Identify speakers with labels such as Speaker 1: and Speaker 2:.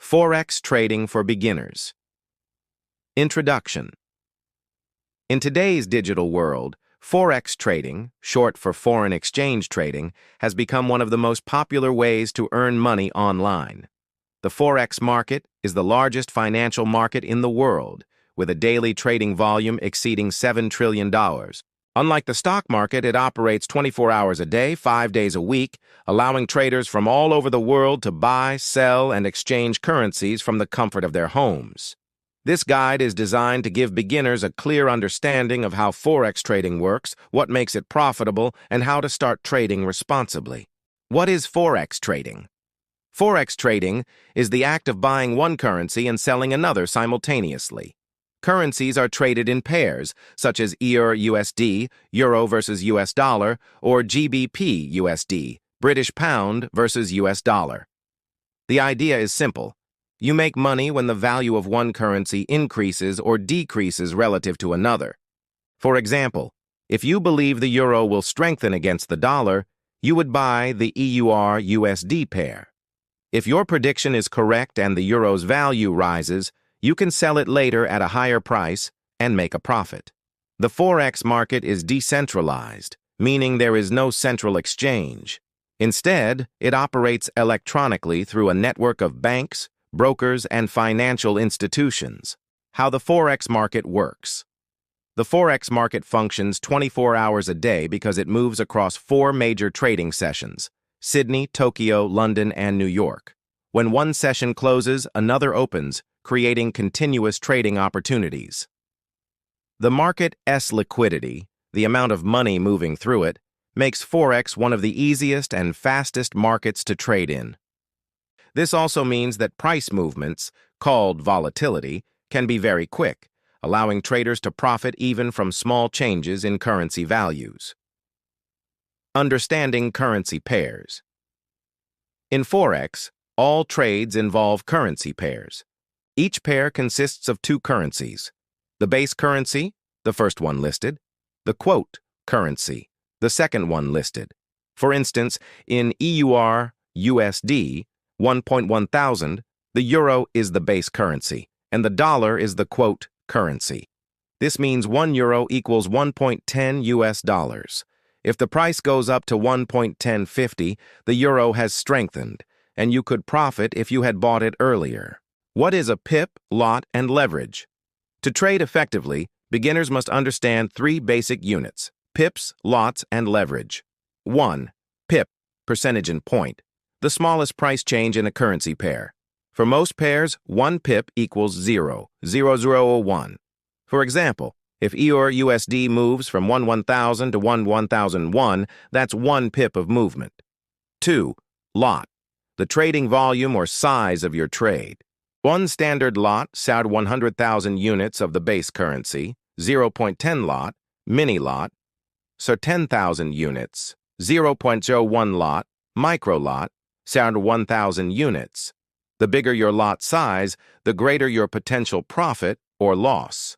Speaker 1: Forex Trading for Beginners. Introduction. In today's digital world, Forex trading, short for foreign exchange trading, has become one of the most popular ways to earn money online. The Forex market is the largest financial market in the world, with a daily trading volume exceeding $7 trillion. Unlike the stock market, it operates 24 hours a day, 5 days a week, allowing traders from all over the world to buy, sell, and exchange currencies from the comfort of their homes. This guide is designed to give beginners a clear understanding of how Forex trading works, what makes it profitable, and how to start trading responsibly. What is Forex trading? Forex trading is the act of buying one currency and selling another simultaneously. Currencies are traded in pairs, such as EUR/USD, Euro versus US dollar, or GBP/USD, British pound versus US dollar. The idea is simple. You make money when the value of one currency increases or decreases relative to another. For example, if you believe the euro will strengthen against the dollar, you would buy the EUR/USD pair. If your prediction is correct and the euro's value rises, you can sell it later at a higher price and make a profit. The Forex market is decentralized, meaning there is no central exchange. Instead, it operates electronically through a network of banks, brokers, and financial institutions. How the Forex market works. The Forex market functions 24 hours a day because it moves across 4 major trading sessions: Sydney, Tokyo, London, and New York. When one session closes, another opens, creating continuous trading opportunities. The market's liquidity, the amount of money moving through it, makes Forex one of the easiest and fastest markets to trade in. This also means that price movements, called volatility, can be very quick, allowing traders to profit even from small changes in currency values. Understanding currency pairs. In Forex, all trades involve currency pairs. Each pair consists of 2 currencies: the base currency, the first one listed, the quote currency, the second one listed. For instance, in EUR/USD 1.1000, the euro is the base currency, and the dollar is the quote currency. This means 1 euro equals 1.10 US dollars. If the price goes up to 1.1050, the euro has strengthened, and you could profit if you had bought it earlier. What is a pip, lot, and leverage? To trade effectively, beginners must understand 3 basic units: pips, lots, and leverage. 1. Pip, percentage in point, the smallest price change in a currency pair. For most pairs, 1 pip equals 0.0001. For example, if EUR/USD moves from 1/1000 to 1/1001, that's 1 pip of movement. 2. Lot, the trading volume or size of your trade. One standard lot sold 100,000 units of the base currency, 0.10 lot, mini lot, so 10,000 units, 0.01 lot, micro lot, sold 1,000 units. The bigger your lot size, the greater your potential profit or loss.